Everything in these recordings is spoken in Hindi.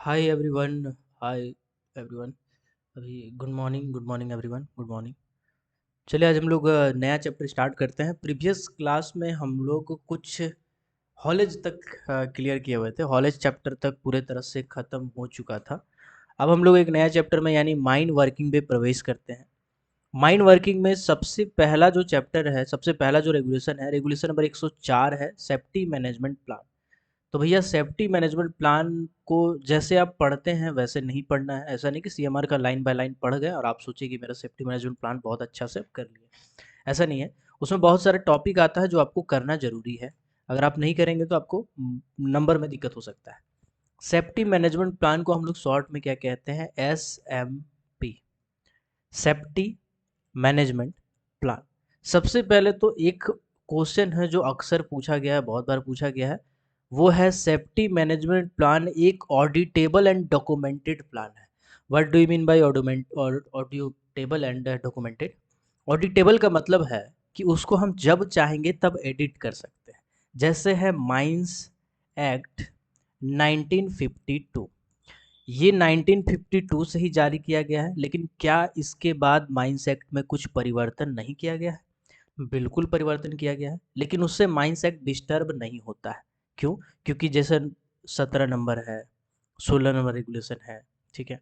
हाय एवरीवन। Hi everyone. अभी good morning everyone, good morning. चलिए आज हम लोग नया चैप्टर स्टार्ट करते हैं। प्रीवियस क्लास में हम लोग कुछ हॉलेज तक क्लियर किए हुए थे। हॉलेज चैप्टर तक पूरे तरह से ख़त्म हो चुका था। अब हम लोग एक नया चैप्टर में यानी माइंड वर्किंग पे प्रवेश करते हैं। माइंड वर्किंग में सबसे पहला जो चैप्टर है, सबसे पहला जो रेगुलेशन है, रेगुलेशन नंबर 104 है, सेफ्टी मैनेजमेंट प्लान। तो भैया सेफ्टी मैनेजमेंट प्लान को जैसे आप पढ़ते हैं वैसे नहीं पढ़ना है। ऐसा नहीं कि सीएमआर का लाइन बाय लाइन पढ़ गए और आप सोचिए कि मेरा सेफ्टी मैनेजमेंट प्लान बहुत अच्छा से कर लिया। ऐसा नहीं है। उसमें बहुत सारे टॉपिक आता है जो आपको करना ज़रूरी है। अगर आप नहीं करेंगे तो आपको नंबर में दिक्कत हो सकता है। सेफ्टी मैनेजमेंट प्लान को हम लोग शॉर्ट में क्या कहते हैं? SMP, safety management plan. सबसे पहले तो एक क्वेश्चन है जो अक्सर पूछा गया है, बहुत बार पूछा गया है। वो है सेफ्टी मैनेजमेंट प्लान एक ऑडिटेबल एंड डॉक्यूमेंटेड प्लान है। What do you mean by auditable and documented? Auditable का मतलब है कि उसको हम जब चाहेंगे तब एडिट कर सकते हैं। जैसे है माइंस एक्ट 1952। ये 1952 से ही जारी किया गया है, लेकिन क्या इसके बाद माइंस एक्ट में कुछ परिवर्तन नहीं किया गया है? बिल्कुल परिवर्तन किया गया है, लेकिन उससे माइंस एक्ट डिस्टर्ब नहीं होता है। क्यों? क्योंकि जैसे 17 नंबर है, 16 नंबर रेगुलेशन है, ठीक है,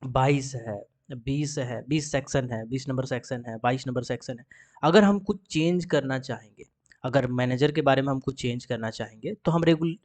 22 है, 20 है, 20 सेक्शन है, 20 नंबर सेक्शन है, 22 नंबर सेक्शन है। अगर हम कुछ चेंज करना चाहेंगे, अगर मैनेजर के बारे में हम कुछ चेंज करना चाहेंगे तो हम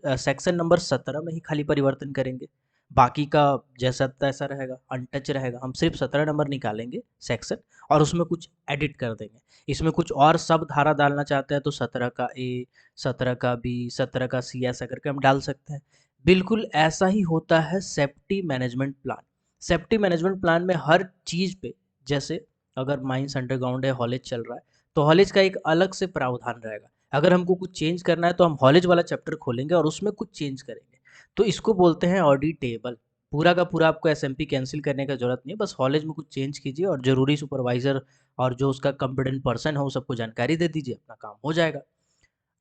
सेक्शन नंबर 17 में ही खाली परिवर्तन करेंगे। बाकी का जैसा तैसा रहेगा, अनटच रहेगा। हम सिर्फ 17 नंबर निकालेंगे सेक्शन और उसमें कुछ एडिट कर देंगे। इसमें कुछ और सब धारा डालना चाहते हैं तो 17 का ए, 17 का बी, 17 का सी, ऐसा करके हम डाल सकते हैं। बिल्कुल ऐसा ही होता है safety management plan. Safety management plan में हर चीज़ पे, जैसे अगर माइंस अंडरग्राउंड है, हॉलेज चल रहा है, तो हॉलेज का एक अलग से प्रावधान रहेगा। अगर हमको कुछ चेंज करना है तो हम हॉलेज वाला चैप्टर खोलेंगे और उसमें कुछ चेंज करेंगे। तो इसको बोलते हैं ऑडिटेबल। पूरा का पूरा आपको एसएमपी कैंसिल करने का जरूरत नहीं है, बस हॉलेज में कुछ चेंज कीजिए और जरूरी सुपरवाइजर और जो उसका कॉम्पिटेंट पर्सन है वो सबको जानकारी दे दीजिए, अपना काम हो जाएगा।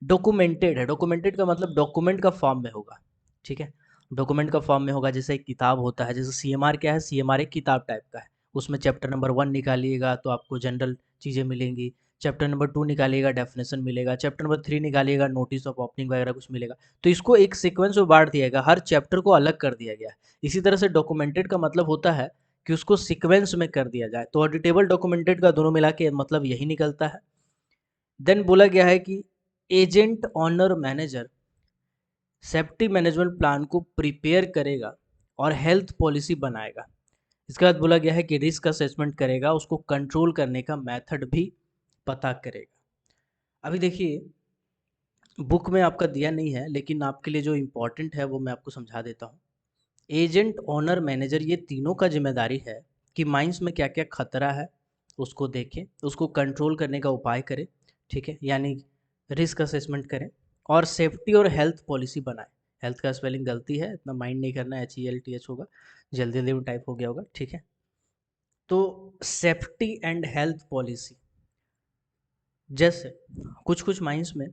डॉक्यूमेंटेड है, डॉक्यूमेंटेड का मतलब डॉक्यूमेंट का फॉर्म में होगा, ठीक है। डॉक्यूमेंट का फॉर्म में होगा, जैसे एक किताब होता है। जैसे सीएमआर क्या है? सीएमआर एक किताब टाइप का है। उसमें चैप्टर नंबर 1 निकालिएगा तो आपको जनरल चीज़ें मिलेंगी। चैप्टर नंबर 2 निकालिएगा, डेफिनेशन मिलेगा। चैप्टर नंबर 3 निकालिएगा, नोटिस ऑफ ओपनिंग वगैरह कुछ मिलेगा। तो इसको एक सीक्वेंस में बांट दिया गया, हर चैप्टर को अलग कर दिया गया है। इसी तरह से डॉक्यूमेंटेड का मतलब होता है कि उसको सीक्वेंस में कर दिया जाए। तो ऑडिटेबल डॉक्यूमेंटेड का दोनों मिला के मतलब यही निकलता है। देन बोला गया है कि agent owner manager safety management plan को प्रिपेयर करेगा और हेल्थ पॉलिसी बनाएगा। इसके बाद बोला गया है कि रिस्क असेसमेंट करेगा, उसको कंट्रोल करने का मेथड भी पता करेगा। अभी देखिए, बुक में आपका दिया नहीं है, लेकिन आपके लिए जो इम्पोर्टेंट है वो मैं आपको समझा देता हूँ। एजेंट ऑनर मैनेजर ये तीनों का जिम्मेदारी है कि माइंस में क्या क्या खतरा है उसको देखें, उसको कंट्रोल करने का उपाय करें, ठीक है, यानी रिस्क असेसमेंट करें और सेफ्टी और हेल्थ पॉलिसी बनाएं। हेल्थ का स्पेलिंग गलती है, इतना माइंड नहीं करना, HELTH होगा, जल्दी जल्दी में टाइप हो गया होगा, ठीक है। तो सेफ्टी एंड हेल्थ पॉलिसी, जैसे कुछ कुछ माइंस में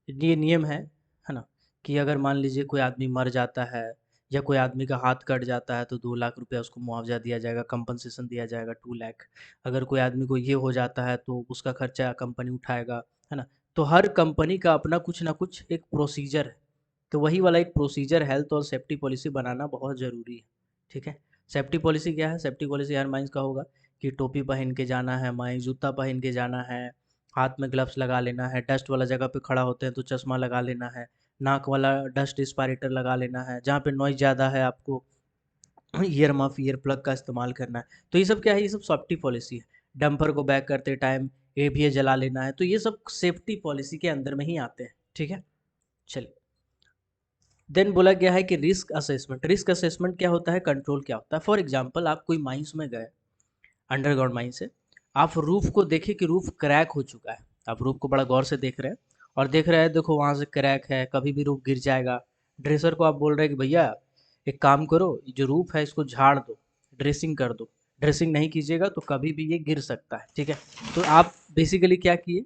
ये नियम है ना, कि अगर मान लीजिए कोई आदमी मर जाता है या कोई आदमी का हाथ कट जाता है तो 2 लाख रुपया उसको मुआवजा दिया जाएगा, कंपनसेशन दिया जाएगा 2 लाख। अगर कोई आदमी को ये हो जाता है तो उसका खर्चा कंपनी उठाएगा, है ना। तो हर कंपनी का अपना कुछ ना कुछ एक प्रोसीजर है। तो वही वाला एक प्रोसीजर हेल्थ और सेफ्टी पॉलिसी बनाना बहुत ज़रूरी है, ठीक है। सेफ्टी पॉलिसी क्या है? सेफ्टी पॉलिसी हर माइंस का होगा कि टोपी पहन के जाना है, माइंस जूता पहन के जाना है, हाथ में ग्लव्स लगा लेना है, डस्ट वाला जगह पे खड़ा होते हैं तो चश्मा लगा लेना है, नाक वाला डस्ट एस्पायरेटर लगा लेना है, जहाँ पे नॉइज़ ज़्यादा है आपको ईयर मफ ईयर प्लग का इस्तेमाल करना है। तो ये सब क्या है? ये सब सेफ्टी पॉलिसी है। डंपर को बैक करते टाइम ABS जला लेना है, तो ये सब सेफ्टी पॉलिसी के अंदर में ही आते हैं, ठीक है। चलिए, देन बोला गया है कि रिस्क असेसमेंट। रिस्क असेसमेंट क्या होता है? कंट्रोल क्या होता है? फॉर एग्जाम्पल, आप कोई माइंस में गए, अंडरग्राउंड माइन से, आप रूफ को देखें कि रूफ क्रैक हो चुका है। आप रूफ को बड़ा गौर से देख रहे हैं और देख रहे हैं, देखो वहाँ से क्रैक है, कभी भी रूफ गिर जाएगा। ड्रेसर को आप बोल रहे हैं कि भैया एक काम करो, ये जो रूफ है इसको झाड़ दो, ड्रेसिंग कर दो। ड्रेसिंग नहीं कीजिएगा तो कभी भी ये गिर सकता है, ठीक है। तो आप बेसिकली क्या किए?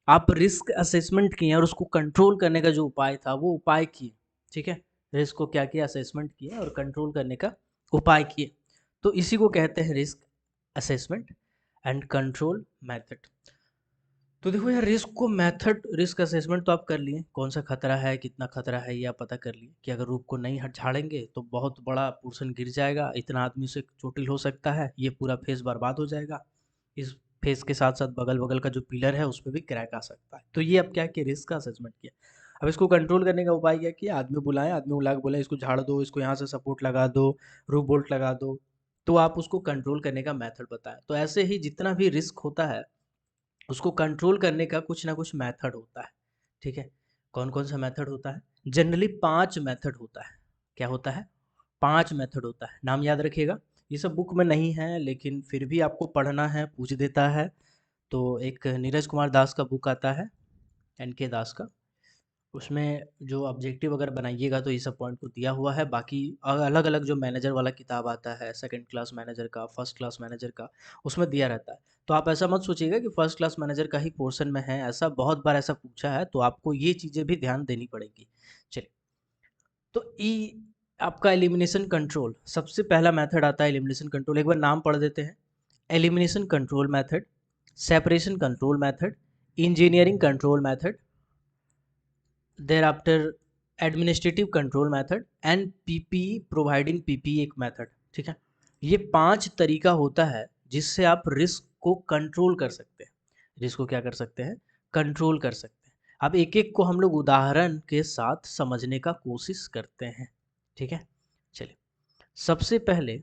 आप रिस्क असेसमेंट किए और उसको कंट्रोल करने का जो उपाय था वो उपाय किए, ठीक है। रिस्क को क्या किया, असेसमेंट किया और कंट्रोल करने का उपाय किए। तो इसी को कहते हैं risk assessment and control method. तो देखो यार, रिस्क असेसमेंट तो आप कर लिए, कौन सा खतरा है, कितना खतरा है, ये आप पता कर लिए कि अगर रूप को नहीं हट झाड़ेंगे तो बहुत बड़ा पोर्शन गिर जाएगा, इतना आदमी से चोटिल हो सकता है, ये पूरा फेस बर्बाद हो जाएगा, इस फेस के साथ साथ बगल बगल का जो पिलर है उस पर भी क्रैक आ सकता है। तो ये अब क्या किया, रिस्क का असेसमेंट किया। अब इसको कंट्रोल करने का उपाय क्या किया, आदमी बुलाए, आदमी बुला के बोले इसको झाड़ दो, इसको यहाँ से सपोर्ट लगा दो, रूफ बोल्ट लगा दो। तो आप उसको कंट्रोल करने का मेथड बताएं। तो ऐसे ही जितना भी रिस्क होता है उसको कंट्रोल करने का कुछ ना कुछ मेथड होता है। ठीक है, कौन कौन सा मेथड होता है, जनरली 5 मेथड होता है। क्या होता है, 5 मेथड होता है, नाम याद रखिएगा। ये सब बुक में नहीं है लेकिन फिर भी आपको पढ़ना है, पूछ देता है। तो एक नीरज कुमार दास का बुक आता है, एन के दास का, उसमें जो ऑब्जेक्टिव अगर बनाइएगा तो ये सब पॉइंट को दिया हुआ है। बाकी अलग अलग जो मैनेजर वाला किताब आता है, सेकंड क्लास मैनेजर का, फर्स्ट क्लास मैनेजर का, उसमें दिया रहता है। तो आप ऐसा मत सोचिएगा कि फर्स्ट क्लास मैनेजर का ही पोर्शन में है, ऐसा बहुत बार ऐसा पूछा है, तो आपको ये चीज़ें भी ध्यान देनी पड़ेगी। चलिए, तो ई आपका एलिमिनेशन कंट्रोल, सबसे पहला मेथड आता है एलिमिनेशन कंट्रोल। एक बार नाम पढ़ देते हैं, elimination control method, separation control method, engineering control method, thereafter administrative control method and PPE providing PPE एक मेथड। ठीक है, ये 5 तरीका होता है जिससे आप रिस्क को कंट्रोल कर सकते हैं। रिस्क को क्या कर सकते हैं, कंट्रोल कर सकते हैं। अब एक एक को हम लोग उदाहरण के साथ समझने का कोशिश करते हैं। ठीक है, चलिए, सबसे पहले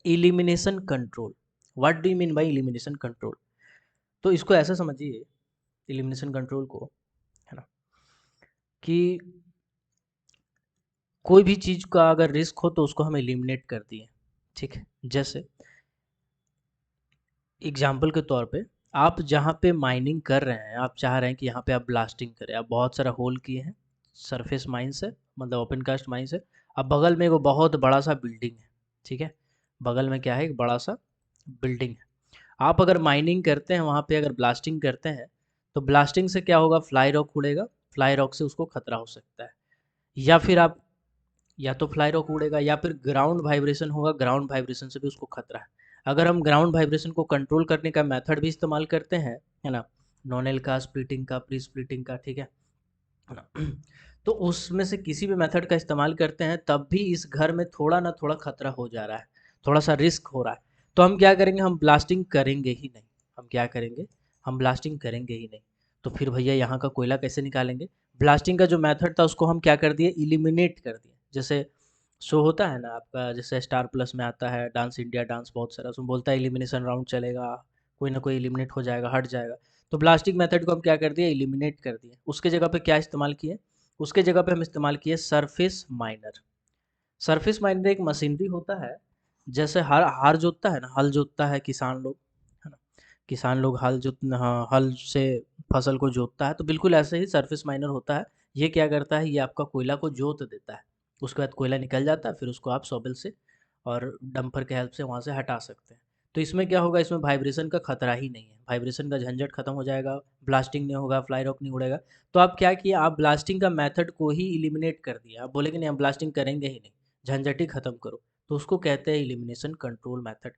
elimination control. What do you mean bye elimination control? तो इसको ऐसा समझिए, इलिमिनेशन कंट्रोल को, है ना, कि कोई भी चीज़ का अगर रिस्क हो तो उसको हम एलिमिनेट कर दिए। ठीक है, जैसे एग्जाम्पल के तौर पे, आप जहाँ पे माइनिंग कर रहे हैं, आप चाह रहे हैं कि यहाँ पे आप ब्लास्टिंग करें, आप बहुत सारा होल किए हैं सरफेस माइन से, मतलब ओपन कास्ट माइन से। अब बगल में एक बहुत बड़ा सा बिल्डिंग है। ठीक है, बगल में क्या है, एक बड़ा सा बिल्डिंग है। आप अगर माइनिंग करते हैं वहाँ पे, अगर ब्लास्टिंग करते हैं, तो ब्लास्टिंग से क्या होगा, फ्लाई रॉक उड़ेगा, फ्लाई रॉक से उसको खतरा हो सकता है। या फिर आप, या तो फ्लाई रॉक उड़ेगा या फिर ग्राउंड वाइब्रेशन होगा, ग्राउंड वाइब्रेशन से भी उसको खतरा है। अगर हम ग्राउंड वाइब्रेशन को कंट्रोल करने का मेथड भी इस्तेमाल करते हैं, है ना, नॉनेल का, स्प्लिटिंग का, प्री स्प्लिटिंग का, ठीक है ना, तो उसमें से किसी भी मेथड का इस्तेमाल करते हैं तब भी इस घर में थोड़ा ना थोड़ा खतरा हो जा रहा है, थोड़ा सा रिस्क हो रहा है। तो हम क्या करेंगे, हम ब्लास्टिंग करेंगे ही नहीं। हम क्या करेंगे, हम ब्लास्टिंग करेंगे ही नहीं। तो फिर भैया यहाँ का कोयला कैसे निकालेंगे? ब्लास्टिंग का जो मेथड था उसको हम क्या कर दिए, इलिमिनेट कर दिए। जैसे शो होता है ना आपका, जैसे स्टार प्लस में आता है, डांस इंडिया डांस, बहुत सारा उसमें बोलता है एलिमिनेशन राउंड चलेगा, कोई ना कोई एलिमिनेट हो जाएगा, हट जाएगा। तो ब्लास्टिंग मेथड को हम क्या कर दिए, एलिमिनेट कर दिए। उसके जगह पे क्या इस्तेमाल किए, उसके जगह पे हम इस्तेमाल किए सरफेस माइनर। सरफेस माइनर एक मशीनरी होता है, जैसे हर हार जोतता है ना, हल जोतता है किसान लोग, है ना, किसान लोग हल जोत, हाँ, हल से फसल को जोतता है, तो बिल्कुल ऐसे ही सरफेस माइनर होता है। ये क्या करता है, ये आपका कोयला को जोत देता है, उसके बाद कोयला निकल जाता है, फिर उसको आप शॉवेल से और डंपर के हेल्प से वहाँ से हटा सकते हैं। तो इसमें क्या होगा, इसमें वाइब्रेशन का खतरा ही नहीं है, वाइब्रेशन का झंझट खत्म हो जाएगा, ब्लास्टिंग नहीं होगा, फ्लाई रॉक नहीं उड़ेगा। तो आप क्या किए, आप ब्लास्टिंग का मेथड को ही इलिमिनेट कर दिया। आप बोले कि नहीं हम ब्लास्टिंग करेंगे ही नहीं, झंझट ही खत्म करो। तो उसको कहते हैं elimination control method.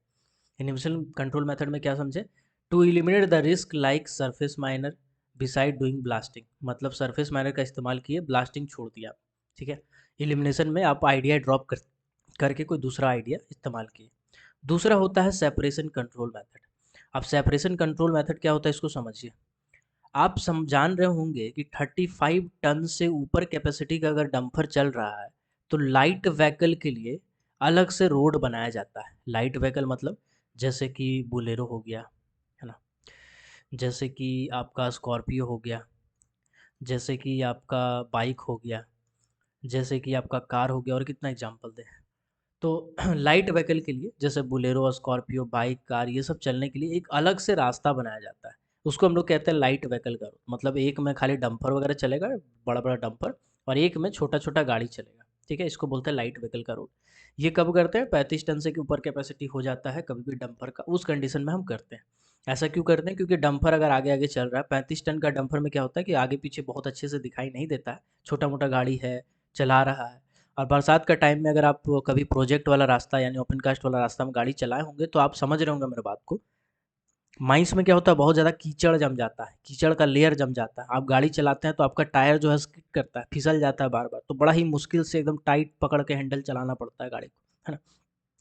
Elimination control method में क्या समझे, to eliminate the risk like surface miner beside doing blasting, मतलब सरफेस माइनर का इस्तेमाल किए, ब्लास्टिंग छोड़ दिया। ठीक है, इलिमिनेशन में आप आइडिया ड्रॉप करके कोई दूसरा आइडिया इस्तेमाल किए। दूसरा होता है सेपरेशन कंट्रोल मेथड। अब सेपरेशन कंट्रोल मेथड क्या होता है इसको समझिए। आप जान रहे होंगे कि 35 टन से ऊपर कैपेसिटी का अगर डंपर चल रहा है तो लाइट व्हीकल के लिए अलग से रोड बनाया जाता है। लाइट व्हीकल मतलब जैसे कि बोलेरो हो गया, है ना, जैसे कि आपका स्कॉर्पियो हो गया, जैसे कि आपका बाइक हो गया, जैसे कि आपका कार हो गया, और कितना एग्जांपल दें। तो लाइट व्हीकल के लिए जैसे बोलेरो, स्कॉर्पियो, बाइक, कार, ये सब चलने के लिए एक अलग से रास्ता बनाया जाता है। उसको हम लोग कहते हैं लाइट व्हीकल का रूट। मतलब एक में खाली डंपर वगैरह चलेगा, बड़ा बड़ा डंपर, और एक में छोटा छोटा गाड़ी चलेगा। ठीक है, इसको बोलते हैं लाइट व्हीकल का रूट। ये कब करते हैं, 35 टन से के ऊपर कैपेसिटी हो जाता है कभी भी डंपर का, उस कंडीशन में हम करते हैं। ऐसा क्यों करते हैं, क्योंकि डंपर अगर आगे आगे चल रहा है, 35 टन का डंपर में क्या होता है कि आगे पीछे बहुत अच्छे से दिखाई नहीं देता है, छोटा मोटा गाड़ी है, चला रहा है। और बरसात का टाइम में अगर आप कभी प्रोजेक्ट वाला रास्ता यानी ओपन कास्ट वाला रास्ता में गाड़ी चलाए होंगे तो आप समझ रहे होंगे मेरे बात को। माइंस में क्या होता है, बहुत ज़्यादा कीचड़ जम जाता है, कीचड़ का लेयर जम जाता है। आप गाड़ी चलाते हैं तो आपका टायर जो है स्किड करता है, फिसल जाता है बार बार, तो बड़ा ही मुश्किल से एकदम टाइट पकड़ के हैंडल चलाना पड़ता है गाड़ी को, है ना।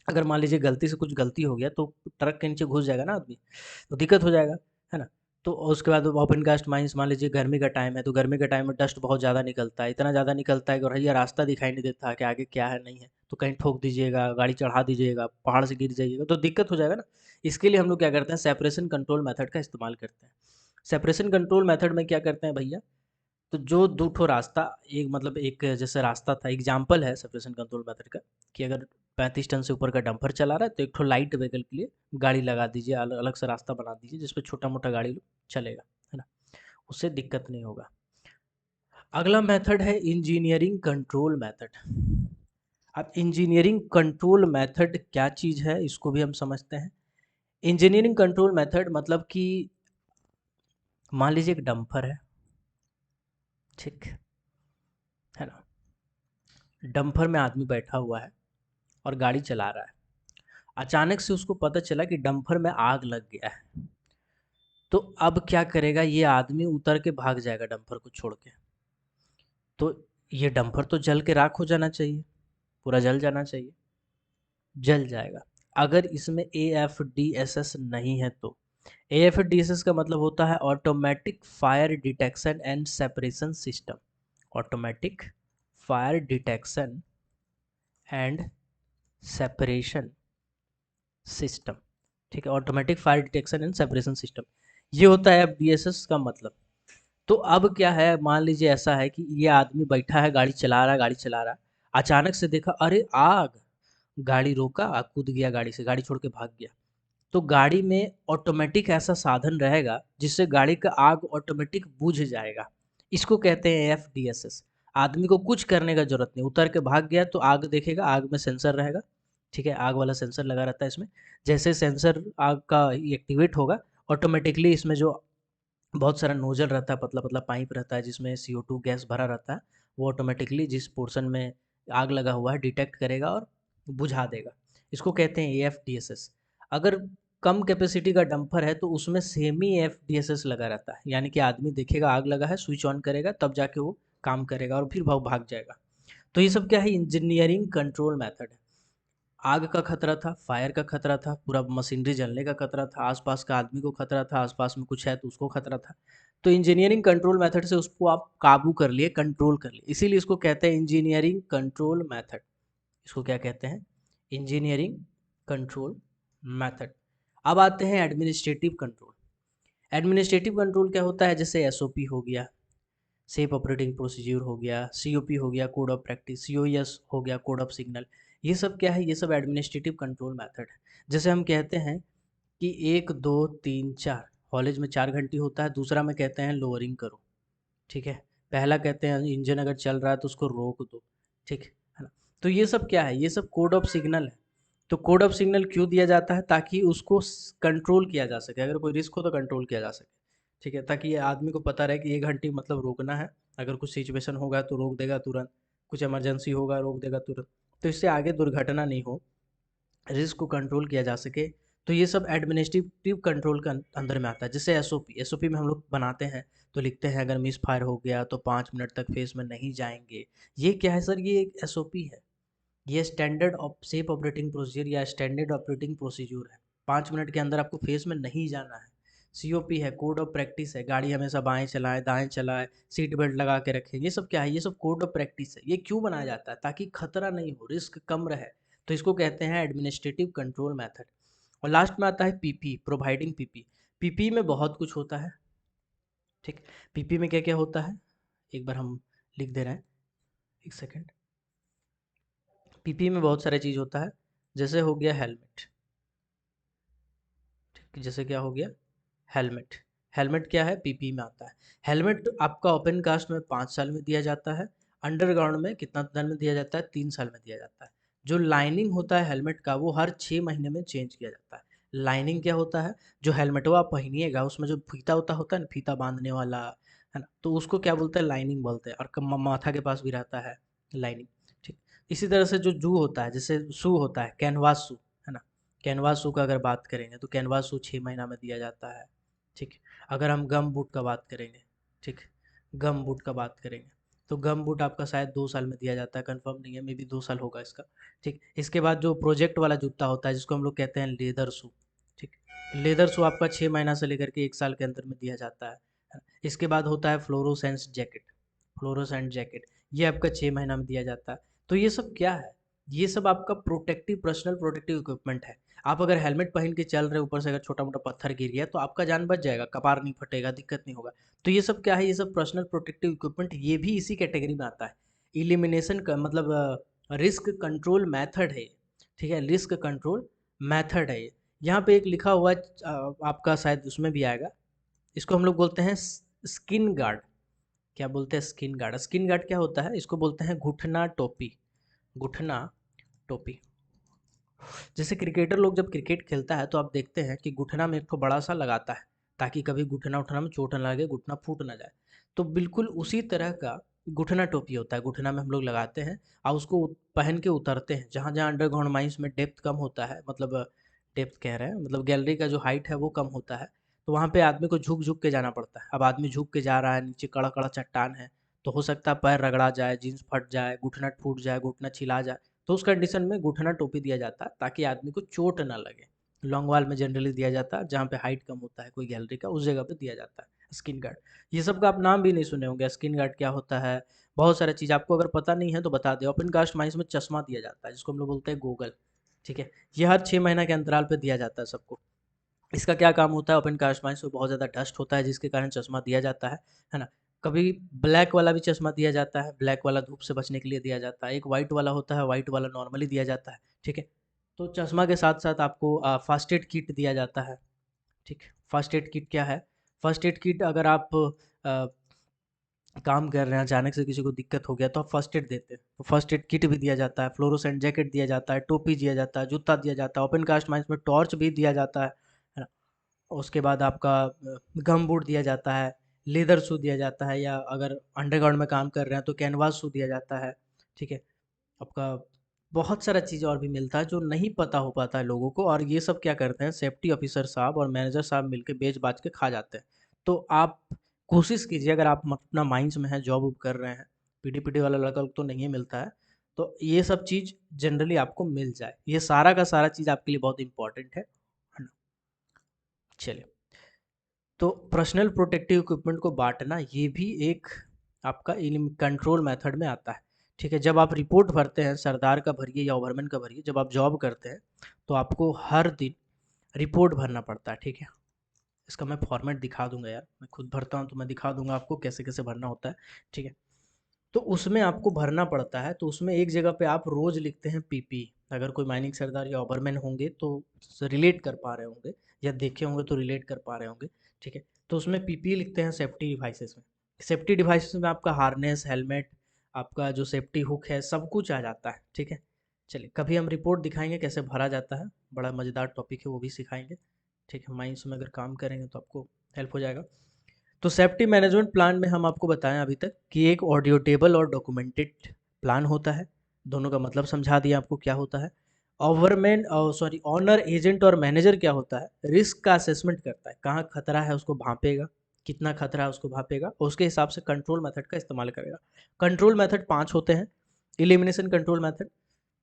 अगर मान लीजिए गलती से कुछ गलती हो गया तो ट्रक के नीचे घुस जाएगा ना आदमी, तो दिक्कत हो जाएगा, है ना। तो उसके बाद ओपन कास्ट माइंस, मान लीजिए गर्मी का टाइम है तो गर्मी के टाइम में डस्ट बहुत ज़्यादा निकलता है, इतना ज़्यादा निकलता है कि भैया रास्ता दिखाई नहीं देता कि आगे क्या है नहीं है, तो कहीं ठोक दीजिएगा, गाड़ी चढ़ा दीजिएगा, पहाड़ से गिर जाइएगा तो दिक्कत हो जाएगा ना। इसके लिए हम लोग क्या करते हैं, सेपरेशन कंट्रोल मेथड का इस्तेमाल करते हैं। सेपरेशन कंट्रोल मेथड में क्या करते हैं भैया, तो जो दो ठो रास्ता, एक मतलब एक जैसे रास्ता था, एग्जाम्पल है सेपरेशन कंट्रोल मेथड का, कि अगर 35 टन से ऊपर का डंपर चला रहा है तो एक ठो लाइट व्हीकल के लिए गाड़ी लगा दीजिए, अलग अलग से रास्ता बना दीजिए जिसपे छोटा मोटा गाड़ी लोग चलेगा, है ना, उससे दिक्कत नहीं होगा। अगला मेथड है इंजीनियरिंग कंट्रोल मेथड। अब इंजीनियरिंग कंट्रोल मेथड क्या चीज़ है इसको भी हम समझते हैं। इंजीनियरिंग कंट्रोल मेथड मतलब कि मान लीजिए एक डंपर है, ठीक है ना, डंपर में आदमी बैठा हुआ है और गाड़ी चला रहा है। अचानक से उसको पता चला कि डंपर में आग लग गया है, तो अब क्या करेगा, ये आदमी उतर के भाग जाएगा डंपर को छोड़ के। तो ये डंपर तो जल के राख हो जाना चाहिए, पूरा जल जाना चाहिए, जल जाएगा। अगर इसमें AFDSS नहीं है तो AFDSS का मतलब होता है automatic fire detection and separation system. Automatic fire detection and separation system, ठीक है, automatic fire detection and separation system, ये होता है FDSS का मतलब। तो अब क्या है, मान लीजिए ऐसा है कि ये आदमी बैठा है, गाड़ी चला रहा है, गाड़ी चला रहा है, अचानक से देखा अरे आग, गाड़ी रोका, कूद गया गाड़ी से, गाड़ी छोड़ के भाग गया। तो गाड़ी में ऑटोमेटिक ऐसा साधन रहेगा जिससे गाड़ी का आग ऑटोमेटिक बुझ जाएगा। इसको कहते हैं AFDSS। आदमी को कुछ करने का जरूरत नहीं, उतर के भाग गया तो आग देखेगा, आग में सेंसर रहेगा, ठीक है, आग वाला सेंसर लगा रहता है इसमें। जैसे सेंसर आग का एक्टिवेट होगा, ऑटोमेटिकली इसमें जो बहुत सारा नोजल रहता है, पतला पतला पाइप रहता है जिसमें CO2 गैस भरा रहता है, वो ऑटोमेटिकली जिस पोर्शन में आग लगा हुआ है डिटेक्ट करेगा और बुझा देगा। इसको कहते हैं AFDSS। अगर कम कैपेसिटी का डंपर है तो उसमें सेमी AFDSS लगा रहता है, यानी कि आदमी देखेगा आग लगा है, स्विच ऑन करेगा, तब जाके वो काम करेगा और फिर भाग जाएगा। तो ये सब क्या है, इंजीनियरिंग कंट्रोल मेथड है। आग का खतरा था, फायर का खतरा था, पूरा मशीनरी जलने का खतरा था, आसपास का आदमी को खतरा था, आसपास में कुछ है तो उसको खतरा था। तो इंजीनियरिंग कंट्रोल मेथड से उसको आप काबू कर लिए, कंट्रोल कर लिए, इसीलिए इसको कहते हैं इंजीनियरिंग कंट्रोल मेथड। इसको क्या कहते हैं, इंजीनियरिंग कंट्रोल मेथड। अब आते हैं एडमिनिस्ट्रेटिव कंट्रोल। एडमिनिस्ट्रेटिव कंट्रोल क्या होता है, जैसे SOP हो गया, सेफ ऑपरेटिंग प्रोसीजर हो गया, COP हो गया, कोड ऑफ प्रैक्टिस, COS हो गया, कोड ऑफ सिग्नल। ये सब क्या है, ये सब एडमिनिस्ट्रेटिव कंट्रोल मेथड है। जैसे हम कहते हैं कि 1 2 3 4, कॉलेज में 4 घंटी होता है, दूसरा में कहते हैं लोअरिंग करो, ठीक है, पहला कहते हैं इंजन अगर चल रहा है तो उसको रोक दो, ठीक है ना। तो ये सब क्या है, ये सब कोड ऑफ सिग्नल है। तो कोड ऑफ सिग्नल क्यों दिया जाता है, ताकि उसको कंट्रोल किया जा सके, अगर कोई रिस्क हो तो कंट्रोल किया जा सके, ठीक है, ताकि ये आदमी को पता रहे कि 1 घंटी मतलब रोकना है, अगर कुछ सिचुएशन होगा तो रोक देगा तुरंत, कुछ इमरजेंसी होगा रोक देगा तुरंत, तो इससे आगे दुर्घटना नहीं हो, रिस्क को कंट्रोल किया जा सके। तो ये सब एडमिनिस्ट्रेटिव कंट्रोल के अंदर में आता है। जैसे एसओपी में हम लोग बनाते हैं तो लिखते हैं अगर मिस फायर हो गया तो 5 मिनट तक फेस में नहीं जाएंगे। ये क्या है सर, ये एक एसओपी है, ये स्टैंडर्ड सेफ ऑपरेटिंग प्रोसीजर या स्टैंडर्ड ऑपरेटिंग प्रोसीजर है। 5 मिनट के अंदर आपको फेस में नहीं जाना है। COP है, कोड ऑफ प्रैक्टिस है, गाड़ी हमेशा बाएं चलाए दाएं चलाए, सीट बेल्ट लगा के रखें, ये सब क्या है, ये सब कोड ऑफ प्रैक्टिस है। ये क्यों बनाया जाता है, ताकि खतरा नहीं हो, रिस्क कम रहे। तो इसको कहते हैं एडमिनिस्ट्रेटिव कंट्रोल मेथड। और लास्ट में आता है PP, प्रोवाइडिंग PP। PP में बहुत कुछ होता है, ठीक। PP में क्या क्या होता है, एक बार हम लिख दे रहे हैं, एक सेकेंड। PP में बहुत सारा चीज़ होता है, जैसे हो गया हेलमेट, ठीक, जैसे क्या हो गया हेलमेट। हेलमेट क्या है, PP में आता है। हेलमेट आपका ओपन कास्ट में 5 साल में दिया जाता है, अंडरग्राउंड में कितना साल में दिया जाता है, 3 साल में दिया जाता है। जो लाइनिंग होता है हेलमेट का वो हर 6 महीने में चेंज किया जाता है। लाइनिंग क्या होता है, जो हेलमेट वो आप पहनिएगा उसमें जो फीता होता है ना, फीता बांधने वाला, है ना, तो उसको क्या बोलते हैं, लाइनिंग बोलते हैं, और माथा के पास भी रहता है, लाइनिंग, ठीक। इसी तरह से जो जू होता है, जैसे शू होता है, कैनवास शू, है ना। कैनवास शू का अगर बात करेंगे तो कैनवास शू 6 महीना में दिया जाता है, ठीक। अगर हम गम बूट का बात करेंगे, ठीक, गम बूट का बात करेंगे तो गम बूट आपका शायद 2 साल में दिया जाता है, कंफर्म नहीं है, मे बी 2 साल होगा इसका, ठीक। इसके बाद जो प्रोजेक्ट वाला जूता होता है जिसको हम लोग कहते हैं लेदर शू, ठीक। लेदर शू आपका 6 महीना से लेकर के 1 साल के अंदर में दिया जाता है। इसके बाद होता है फ्लोरोसेंस जैकेट, फ्लोरोसेंट जैकेट, ये आपका 6 महीना में दिया जाता है। तो ये सब क्या है? ये सब आपका प्रोटेक्टिव, पर्सनल प्रोटेक्टिव इक्विपमेंट है। आप अगर हेलमेट पहन के चल रहे हो, ऊपर से अगर छोटा मोटा पत्थर गिर गया तो आपका जान बच जाएगा, कपार नहीं फटेगा, दिक्कत नहीं होगा। तो ये सब क्या है? ये सब पर्सनल प्रोटेक्टिव इक्विपमेंट, ये भी इसी कैटेगरी में आता है। इलिमिनेशन का मतलब रिस्क कंट्रोल मैथड है, ठीक है, रिस्क कंट्रोल मैथड है ये। यहाँ पे एक लिखा हुआ है, आपका शायद उसमें भी आएगा, इसको हम लोग बोलते हैं स्किन गार्ड। क्या बोलते हैं? Skin guard. स्किन गार्ड क्या होता है? इसको बोलते हैं घुटना टोपी, घुटना टोपी। जैसे क्रिकेटर लोग जब क्रिकेट खेलता है तो आप देखते हैं कि घुटना में एक तो बड़ा सा लगाता है, ताकि कभी घुटना उठना में चोट ना लगे, घुटना फूट ना जाए। तो बिल्कुल उसी तरह का घुटना टोपी होता है, घुटना में हम लोग लगाते हैं और उसको पहन के उतरते हैं जहाँ जहाँ अंडरग्राउंड माइंस में डेप्थ कम होता है, मतलब डेप्थ कह रहे हैं, मतलब गैलरी का जो हाइट है वो कम होता है, तो वहाँ पे आदमी को झुक झुक के जाना पड़ता है। अब आदमी झुक के जा रहा है, नीचे कड़ा कड़ा चट्टान है, तो हो सकता है पैर रगड़ा जाए, जीन्स फट जाए, घुटना टूट जाए, घुटना छिला जाए। तो उस कंडीशन में घुटना टोपी दिया जाता है ताकि आदमी को चोट ना लगे। लॉन्ग वाल में जनरली दिया जाता है, जहाँ पे हाइट कम होता है कोई गैलरी का, उस जगह पे दिया जाता है स्किन गार्ड। ये सब का आप नाम भी नहीं सुने होंगे, स्किन गार्ड क्या होता है, बहुत सारा चीज़ आपको अगर पता नहीं है तो बता दें। ओपन कास्ट माइंस में चश्मा दिया जाता है जिसको हम लोग बोलते हैं गूगल, ठीक है। ये हर 6 महीना के अंतराल पे दिया जाता है सबको। इसका क्या काम होता है? ओपन कास्ट माइंस में बहुत ज़्यादा डस्ट होता है जिसके कारण चश्मा दिया जाता है ना। कभी ब्लैक वाला भी चश्मा दिया जाता है, ब्लैक वाला धूप से बचने के लिए दिया जाता है। एक वाइट वाला होता है, वाइट वाला नॉर्मली दिया जाता है, ठीक है। तो चश्मा के साथ साथ आपको फर्स्ट एड किट दिया जाता है, ठीक। फर्स्ट एड किट क्या है? फर्स्ट एड किट, अगर आप अ, काम कर रहे हैं, अचानक से किसी को दिक्कत हो गया तो आप फर्स्ट एड देते हैं, तो फर्स्ट एड किट भी दिया जाता है, फ्लोरोसेंट जैकेट दिया जाता है, टोपी दिया जाता है, जूता दिया जाता है, ओपन कास्ट माइंस में टॉर्च भी दिया जाता है ना। उसके बाद आपका गम बूट दिया जाता है, लेदर शू दिया जाता है, या अगर अंडरग्राउंड में काम कर रहे हैं तो कैनवास शू दिया जाता है, ठीक है। आपका बहुत सारा चीज़ और भी मिलता है जो नहीं पता हो पाता है लोगों को, और ये सब क्या करते हैं, सेफ्टी ऑफिसर साहब और मैनेजर साहब मिलके बेच बाच के खा जाते हैं। तो आप कोशिश कीजिए, अगर आप अपना माइंस में हैं, जॉब उब कर रहे हैं, पीटी पीटी वाला लड़का तो नहीं मिलता है, तो ये सब चीज़ जनरली आपको मिल जाए। ये सारा का सारा चीज़ आपके लिए बहुत इंपॉर्टेंट है ना। चलिए, तो पर्सनल प्रोटेक्टिव इक्विपमेंट को बांटना ये भी एक आपका कंट्रोल मेथड में आता है, ठीक है। जब आप रिपोर्ट भरते हैं, सरदार का भरिए या ओवरमैन का भरिए, जब आप जॉब करते हैं तो आपको हर दिन रिपोर्ट भरना पड़ता है, ठीक है। इसका मैं फॉर्मेट दिखा दूंगा यार, मैं खुद भरता हूँ तो मैं दिखा दूंगा आपको कैसे कैसे भरना होता है, ठीक है। तो उसमें आपको भरना पड़ता है, तो उसमें एक जगह पे आप रोज लिखते हैं पीपी। अगर कोई माइनिंग सरदार या ओवरमैन होंगे तो रिलेट कर पा रहे होंगे, या देखे होंगे तो रिलेट कर पा रहे होंगे, ठीक है। तो उसमें पीपी लिखते हैं सेफ्टी डिवाइसेस में। सेफ्टी डिवाइसेस में आपका हार्नेस, हेलमेट, आपका जो सेफ्टी हुक है, सब कुछ आ जाता है, ठीक है। चलिए, कभी हम रिपोर्ट दिखाएंगे कैसे भरा जाता है, बड़ा मज़ेदार टॉपिक है, वो भी सिखाएंगे, ठीक है। माइंस में अगर काम करेंगे तो आपको हेल्प हो जाएगा। तो सेफ्टी मैनेजमेंट प्लान में हम आपको बताएं अभी तक कि एक ऑडियो टेबल और डॉक्यूमेंटेड प्लान होता है। दोनों का मतलब समझा दिया आपको क्या होता है। ओवरमैन, सॉरी, ऑनर, एजेंट और मैनेजर क्या होता है? रिस्क का असेसमेंट करता है, कहाँ खतरा है उसको भांपेगा, कितना खतरा है उसको भांपेगा, और उसके हिसाब से कंट्रोल मेथड का इस्तेमाल करेगा। कंट्रोल मेथड 5 होते हैं। इलिमिनेशन कंट्रोल मेथड,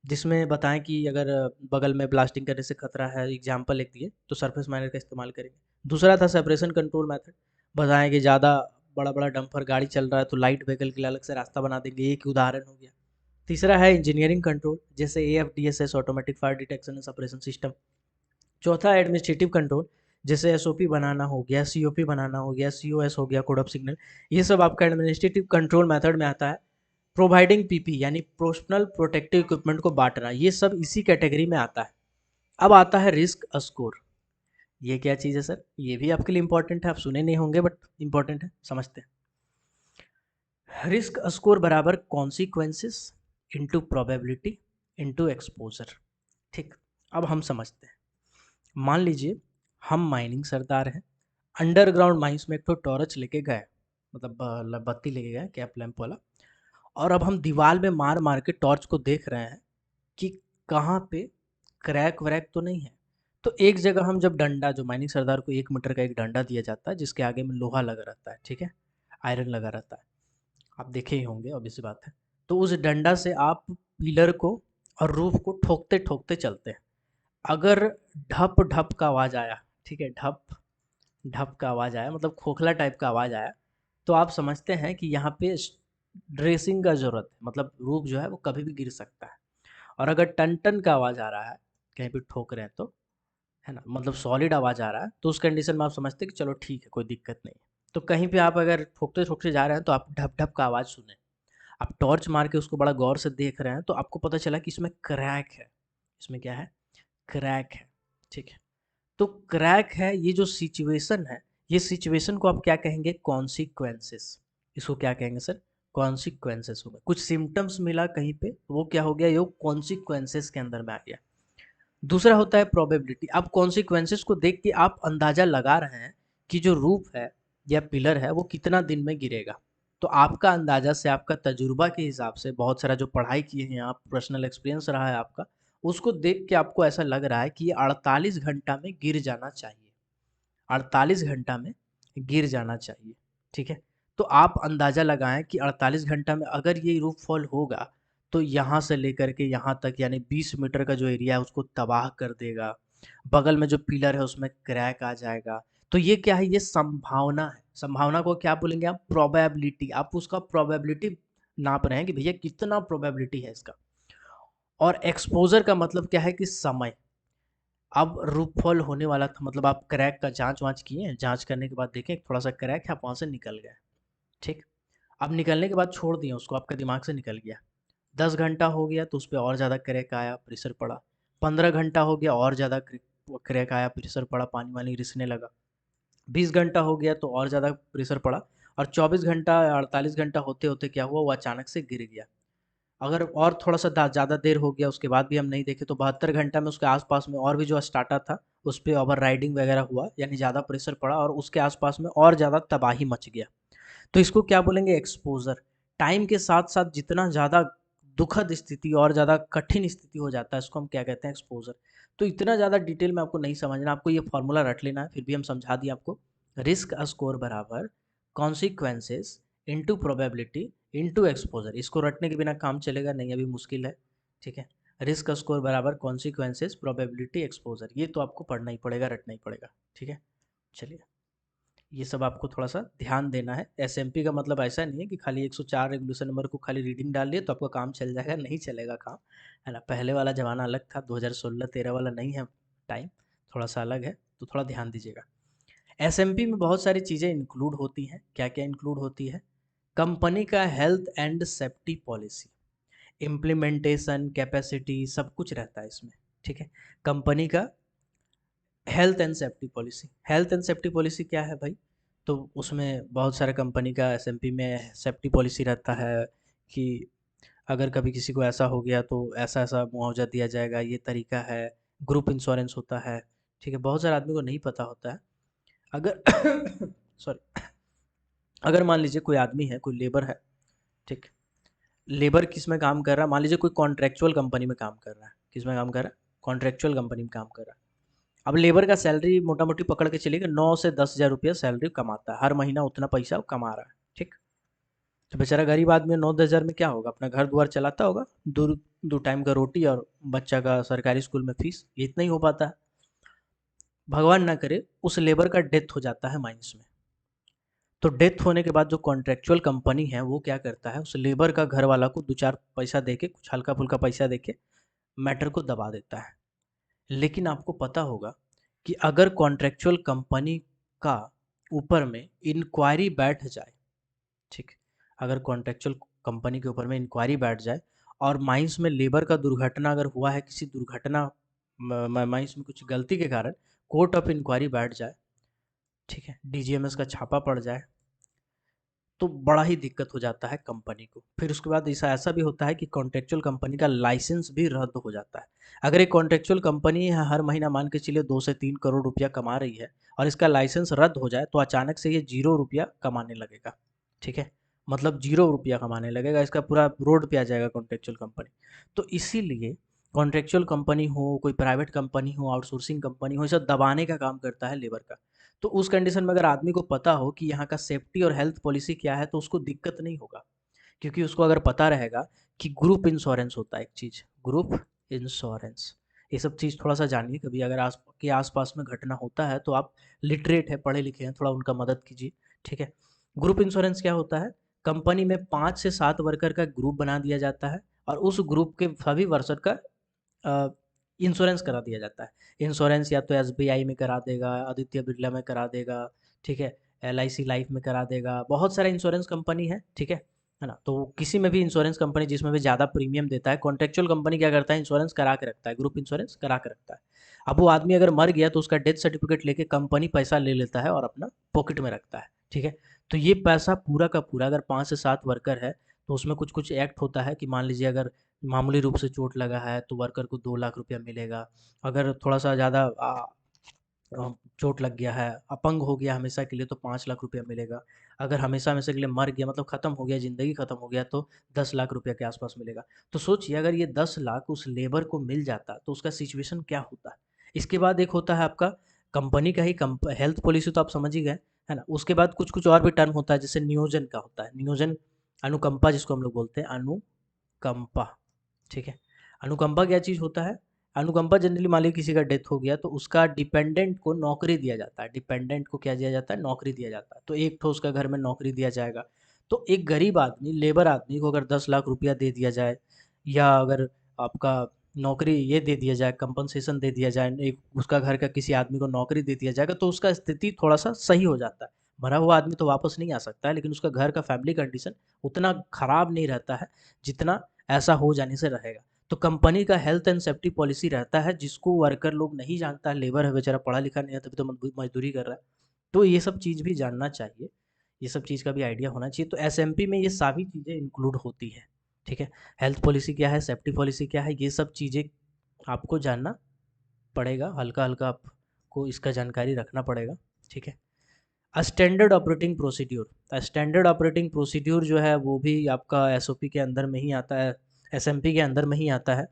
जिसमें बताएं कि अगर बगल में ब्लास्टिंग करने से खतरा है, एग्जाम्पल एक दिए, तो सरफेस माइनर का इस्तेमाल करेंगे। दूसरा था सेपरेशन कंट्रोल मेथड, बताएं कि ज़्यादा बड़ा बड़ा डंपर गाड़ी चल रहा है तो लाइट व्हीकल के लिए अलग से रास्ता बना देंगे, एक उदाहरण हो गया। तीसरा है इंजीनियरिंग कंट्रोल, जैसे AFDSS, automatic fire detection and suppression system. चौथा एडमिनिस्ट्रेटिव कंट्रोल, जैसे SOP बनाना हो गया, COP बनाना हो गया, COS हो गया, कोड ऑफ सिग्नल। ये सब आपका एडमिनिस्ट्रेटिव कंट्रोल मेथड में आता है। प्रोवाइडिंग पीपी यानी पर्सनल प्रोटेक्टिव इक्विपमेंट को बांटना, ये सब इसी कैटेगरी में आता है। अब आता है रिस्क स्कोर। ये क्या चीज़ है सर? ये भी आपके लिए इंपॉर्टेंट है, आप सुने नहीं होंगे बट इंपॉर्टेंट है, समझते हैं। रिस्क स्कोर बराबर consequences into probability into exposure, ठीक। अब हम समझते हैं। मान लीजिए हम माइनिंग सरदार हैं, अंडरग्राउंड माइंस में एक तो टॉर्च लेके गए, मतलब बत्ती लेके गए, कैप लैंप वाला, और अब हम दीवार में मार मार के टॉर्च को देख रहे हैं कि कहाँ पे क्रैक वैक तो नहीं है। तो एक जगह हम जब डंडा, जो माइनिंग सरदार को 1 मीटर का एक डंडा दिया जाता है जिसके आगे में लोहा लगा रहता है, ठीक है, आयरन लगा रहता है, आप देखे ही होंगे, ऑब्वियस सी बात है। तो उस डंडा से आप पिलर को और रूफ को ठोकते ठोकते चलते हैं। अगर ढप ढप का आवाज़ आया, ठीक है, ढप ढप का आवाज़ आया, मतलब खोखला टाइप का आवाज़ आया, तो आप समझते हैं कि यहाँ पे ड्रेसिंग का ज़रूरत है, मतलब रूफ जो है वो कभी भी गिर सकता है। और अगर टन टन का आवाज़ आ रहा है, कहीं पे ठोक रहे हैं तो, है ना, मतलब सॉलिड आवाज़ आ रहा है, तो उस कंडीशन में आप समझते हैं कि चलो ठीक है, कोई दिक्कत नहीं। तो कहीं पे आप अगर ठोकते ठोकते जा रहे हैं तो आप ढप ढप का आवाज़ सुने, आप टॉर्च मार के उसको बड़ा गौर से देख रहे हैं, तो आपको पता चला कि इसमें क्रैक है। इसमें क्या है? क्रैक है, ठीक है। तो क्रैक है, ये जो सिचुएशन है, ये सिचुएशन को आप क्या कहेंगे? कॉन्सिक्वेंसेस। इसको क्या कहेंगे सर? कॉन्सिक्वेंसेस हो गया। कुछ सिम्टम्स मिला कहीं पे, वो क्या हो गया? ये कॉन्सिक्वेंसेस के अंदर में आ गया। दूसरा होता है प्रोबेबिलिटी। आप कॉन्सिक्वेंसेस को देख के आप अंदाजा लगा रहे हैं कि जो रूफ है या पिलर है वो कितना दिन में गिरेगा। तो आपका अंदाजा से, आपका तजुर्बा के हिसाब से, बहुत सारा जो पढ़ाई किए हैं आप, पर्सनल एक्सपीरियंस रहा है आपका, उसको देख के आपको ऐसा लग रहा है कि ये 48 घंटा में गिर जाना चाहिए। 48 घंटा में गिर जाना चाहिए, ठीक है। तो आप अंदाज़ा लगाएं कि 48 घंटा में अगर ये रूफ फॉल होगा तो यहाँ से लेकर के यहाँ तक, यानी 20 मीटर का जो एरिया है उसको तबाह कर देगा। बगल में जो पिलर है उसमें क्रैक आ जाएगा। तो ये क्या है? ये संभावना है। संभावना को क्या बोलेंगे आप? प्रोबेबिलिटी। आप उसका प्रोबेबिलिटी नाप रहे हैं कि भैया कितना प्रोबेबिलिटी है इसका। और एक्सपोजर का मतलब क्या है? कि समय। अब रूफ फॉल होने वाला था, मतलब आप क्रैक का जांच वांच किए, जांच करने के बाद देखें थोड़ा सा क्रैक है, आप वहाँ से निकल गए, ठीक। अब निकलने के बाद छोड़ दिए उसको, आपके दिमाग से निकल गया। 10 घंटा हो गया तो उस पर और ज़्यादा क्रैक आया, प्रेशर पड़ा। 15 घंटा हो गया, और ज़्यादा क्रैक आया, प्रेशर पड़ा, पानी वानी रिसने लगा। 20 घंटा हो गया तो और ज़्यादा प्रेशर पड़ा। और 24 घंटा, 48 घंटा होते होते क्या हुआ? वो अचानक से गिर गया। अगर और थोड़ा-सा ज़्यादा देर हो गया, उसके बाद भी हम नहीं देखे, तो 72 घंटा में उसके आस-पास में और भी जो स्टार्टर था, उस पे ओवरराइडिंग वगैरह हुआ, यानी ज़्यादा प्रेशर पड़ा और उसके आस-पास में और ज़्यादा तबाही मच गया। तो इसको क्या बोलेंगे? एक्सपोज़र। टाइम के साथ-साथ जितना ज़्यादा दुखद स्थिति और ज़्यादा कठिन स्थिति हो जाता है, इसको हम क्या कहते हैं? एक्सपोज़र। तो इतना ज़्यादा डिटेल में आपको नहीं समझना, आपको ये फ़ॉर्मूला रट लेना है, फिर भी हम समझा दिए आपको। रिस्क स्कोर बराबर consequences into probability into exposure. इसको रटने के बिना काम चलेगा नहीं, अभी मुश्किल है, ठीक है। रिस्क स्कोर बराबर कॉन्सिक्वेंसेस, प्रोबेबिलिटी, एक्सपोजर, ये तो आपको पढ़ना ही पड़ेगा, रटना ही पड़ेगा, ठीक है। चलिए, ये सब आपको थोड़ा सा ध्यान देना है। एसएमपी का मतलब ऐसा नहीं है कि खाली 104 रेगुलेशन नंबर को खाली रीडिंग डाल लिए तो आपका काम चल जाएगा, नहीं चलेगा काम, है ना। पहले वाला ज़माना अलग था, 2016-13 वाला नहीं है टाइम, थोड़ा सा अलग है, तो थोड़ा ध्यान दीजिएगा। एसएमपी में बहुत सारी चीज़ें इंक्लूड होती हैं। क्या क्या इंक्लूड होती है? कंपनी का health and safety policy, implementation, capacity, सब कुछ रहता है इसमें, ठीक है। कंपनी का health and safety policy. Health and safety policy क्या है भाई? तो उसमें बहुत सारे कंपनी का एसएमपी में सेफ्टी पॉलिसी रहता है कि अगर कभी किसी को ऐसा हो गया तो ऐसा ऐसा मुआवजा दिया जाएगा, ये तरीका है। ग्रुप इंश्योरेंस होता है, ठीक है, बहुत सारे आदमी को नहीं पता होता है। अगर सॉरी, अगर मान लीजिए कोई आदमी है, कोई लेबर है, ठीक, लेबर किस में काम कर रहा है? मान लीजिए कोई कॉन्ट्रेक्चुअल कंपनी में काम कर रहा है। किस में काम कर रहा है? कॉन्ट्रेक्चुअल कंपनी में काम कर रहा है। अब लेबर का सैलरी मोटा मोटी पकड़ के चलिए कि 9 से 10 हज़ार रुपया सैलरी कमाता है, हर महीना उतना पैसा वो कमा रहा है, ठीक। तो बेचारा गरीब आदमी 9-10 हज़ार में क्या होगा? अपना घर द्वार चलाता होगा, दो दो टाइम का रोटी और बच्चा का सरकारी स्कूल में फीस, ये इतना ही हो पाता है। भगवान ना करे उस लेबर का डेथ हो जाता है माइंस में। तो डेथ होने के बाद जो कॉन्ट्रेक्चुअल कंपनी है वो क्या करता है? उस लेबर का घर वाला को 2-4 पैसा देके, कुछ हल्का फुल्का पैसा देके मैटर को दबा देता है। लेकिन आपको पता होगा कि अगर कॉन्ट्रेक्चुअल कंपनी का ऊपर में इंक्वायरी बैठ जाए, ठीक, अगर कॉन्ट्रेक्चुअल कंपनी के ऊपर में इंक्वायरी बैठ जाए और माइंस में लेबर का दुर्घटना अगर हुआ है, किसी दुर्घटना माइंस में कुछ गलती के कारण कोर्ट ऑफ इंक्वायरी बैठ जाए, ठीक है, डीजीएमएस का छापा पड़ जाए, तो बड़ा ही दिक्कत हो जाता है कंपनी को। फिर उसके बाद ऐसा ऐसा भी होता है कि कॉन्ट्रेक्चुअल कंपनी का लाइसेंस भी रद्द हो जाता है। अगर एक कॉन्ट्रेक्चुअल कंपनी है, हर महीना मान के चलिए 2 से 3 करोड़ रुपया कमा रही है और इसका लाइसेंस रद्द हो जाए तो अचानक से ये 0 रुपया कमाने लगेगा, ठीक है। मतलब 0 रुपया कमाने लगेगा, इसका पूरा रोड पे आ जाएगा कॉन्ट्रेक्चुअल कंपनी। तो इसीलिए कॉन्ट्रेक्चुअल कंपनी हो, कोई प्राइवेट कंपनी हो, आउटसोर्सिंग कंपनी हो, ये सब दबाने का काम करता है लेबर का। तो उस कंडीशन में अगर आदमी को पता हो कि यहाँ का सेफ्टी और हेल्थ पॉलिसी क्या है, तो उसको दिक्कत नहीं होगा। क्योंकि उसको अगर पता रहेगा कि ग्रुप इंश्योरेंस होता है एक चीज़, ग्रुप इंश्योरेंस। ये सब चीज़ थोड़ा सा जानिए, कभी अगर आसपास में घटना होता है तो आप लिटरेट है, पढ़े लिखे हैं, थोड़ा उनका मदद कीजिए, ठीक है। ग्रुप इंश्योरेंस क्या होता है? कंपनी में 5 से 7 वर्कर का ग्रुप बना दिया जाता है और उस ग्रुप के सभी वर्कर का इंश्योरेंस करा दिया जाता है। इंश्योरेंस या तो एसबीआई में करा देगा, आदित्य बिरला में करा देगा, ठीक है, एलआईसी लाइफ में करा देगा, बहुत सारा इंश्योरेंस कंपनी है ना? तो किसी में भी इंश्योरेंस कंपनी जिसमें भी ज़्यादा प्रीमियम देता है, कॉन्ट्रेक्चुअल कंपनी क्या करता है, इंश्योरेंस करा के रखता है, ग्रुप इंश्योरेंस करा के रखता है। अब वो आदमी अगर मर गया तो उसका डेथ सर्टिफिकेट लेके कंपनी पैसा ले लेता है और अपना पॉकेट में रखता है, ठीक है। तो ये पैसा पूरा का पूरा, अगर 5 से 7 वर्कर है तो उसमें कुछ कुछ एक्ट होता है कि मान लीजिए अगर मामूली रूप से चोट लगा है तो वर्कर को 2 लाख रुपया मिलेगा। अगर थोड़ा सा ज़्यादा चोट लग गया है, अपंग हो गया हमेशा के लिए, तो 5 लाख रुपया मिलेगा। अगर हमेशा हमेशा के लिए मर गया, मतलब ख़त्म हो गया, ज़िंदगी ख़त्म हो गया, तो 10 लाख रुपया के आसपास मिलेगा। तो सोचिए अगर ये 10 लाख उस लेबर को मिल जाता तो उसका सिचुएशन क्या होता। इसके बाद एक होता है आपका कंपनी का ही हेल्थ पॉलिसी, तो आप समझ ही गए, है ना। उसके बाद कुछ कुछ और भी टर्म होता है, जैसे नियोजन का होता है, नियोजन, अनुकंपा जिसको हम लोग बोलते हैं, अनुकंपा, ठीक है। अनुकंपा क्या चीज़ होता है? अनुकंपा जनरली मान लीजिए किसी का डेथ हो गया तो उसका डिपेंडेंट को नौकरी दिया जाता है, डिपेंडेंट को क्या दिया जाता है, नौकरी दिया जाता है। तो एक ठो उसका घर में नौकरी दिया जाएगा। तो एक गरीब आदमी, लेबर आदमी को अगर 10 लाख रुपया दे दिया जाए, या अगर आपका नौकरी ये दे दिया जाए, कंपनसेशन दे दिया जाए, एक उसका घर का किसी आदमी को नौकरी दे दिया जाएगा, तो उसका स्थिति थोड़ा सा सही हो जाता है। मरा हुआ आदमी तो वापस नहीं आ सकता है, लेकिन उसका घर का फैमिली कंडीशन उतना खराब नहीं रहता है जितना ऐसा हो जाने से रहेगा। तो कंपनी का हेल्थ एंड सेफ्टी पॉलिसी रहता है, जिसको वर्कर लोग नहीं जानता है, लेबर है बेचारा, पढ़ा लिखा नहीं है, तभी तो मजदूरी कर रहा है। तो ये सब चीज़ भी जानना चाहिए, ये सब चीज़ का भी आइडिया होना चाहिए। तो एसएमपी में ये सारी चीज़ें इंक्लूड होती है, ठीक है। हेल्थ पॉलिसी क्या है, सेफ्टी पॉलिसी क्या है, ये सब चीज़ें आपको जानना पड़ेगा, हल्का हल्का आपको इसका जानकारी रखना पड़ेगा, ठीक है। Standard operating procedure, standard operating procedure जो है वो भी आपका एसओपी के अंदर में ही आता है, एसएमपी के अंदर में ही आता है,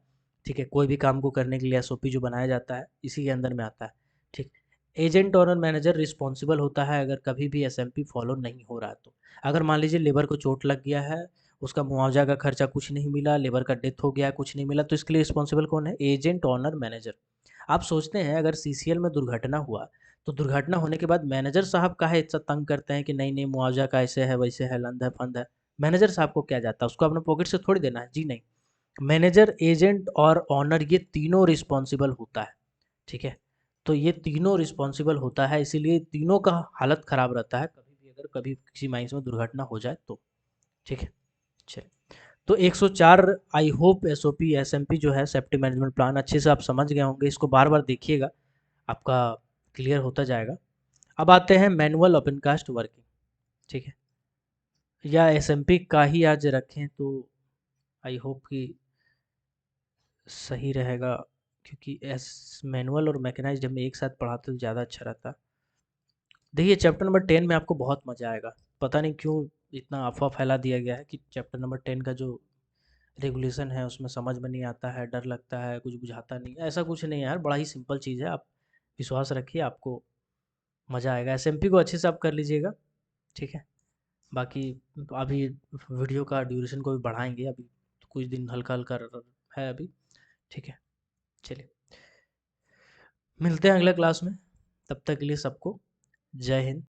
ठीक है। कोई भी काम को करने के लिए एसओपी जो बनाया जाता है इसी के अंदर में आता है, ठीक। एजेंट और मैनेजर रिस्पॉन्सिबल होता है अगर कभी भी एसएमपी फॉलो नहीं हो रहा है तो। अगर मान लीजिए लेबर को चोट लग गया है, उसका मुआवजा का खर्चा कुछ नहीं मिला, लेबर का डेथ हो गया, कुछ नहीं मिला, तो इसके लिए रिस्पॉन्सिबल कौन है? Agent owner manager. आप सोचते हैं अगर सीसीएल में दुर्घटना हुआ तो दुर्घटना होने के बाद मैनेजर साहब काहे इतना तंग करते हैं कि नहीं नहीं मुआवजा का ऐसे है वैसे है, लंद है फंद है। मैनेजर साहब को क्या जाता है, उसको अपने पॉकेट से थोड़ी देना है, जी नहीं। मैनेजर, एजेंट और ऑनर ये तीनों रिस्पॉन्सिबल होता है, ठीक है। तो ये तीनों रिस्पॉन्सिबल होता है, इसीलिए तीनों का हालत ख़राब रहता है कभी भी अगर कभी किसी माइंस में दुर्घटना हो जाए तो, ठीक है। चलिए, तो 104 आई होप एसओपी एसएमपी जो है, सेफ्टी मैनेजमेंट प्लान, अच्छे से आप समझ गए होंगे, इसको बार बार देखिएगा, आपका क्लियर होता जाएगा। अब आते हैं मैनुअल ओपन कास्ट वर्किंग, ठीक है। या एसएमपी का ही आज रखें तो आई होप कि सही रहेगा, क्योंकि एस मैनुअल और मैकेनाइज्ड हमें एक साथ पढ़ाते तो ज़्यादा अच्छा रहता। देखिए चैप्टर नंबर 10 में आपको बहुत मज़ा आएगा, पता नहीं क्यों इतना अफवाह फैला दिया गया है कि चैप्टर नंबर 10 का जो रेगुलेशन है उसमें समझ में नहीं आता है, डर लगता है, कुछ बुझाता नहीं, ऐसा कुछ नहीं है यार, बड़ा ही सिंपल चीज़ है। आप विश्वास रखिए, आपको मज़ा आएगा। एसएमपी को अच्छे से आप कर लीजिएगा, ठीक है। बाकी अभी वीडियो का ड्यूरेशन को भी बढ़ाएंगे, अभी तो कुछ दिन हल्का हल्का है अभी, ठीक है। चलिए, मिलते हैं अगले क्लास में, तब तक के लिए सबको जय हिंद।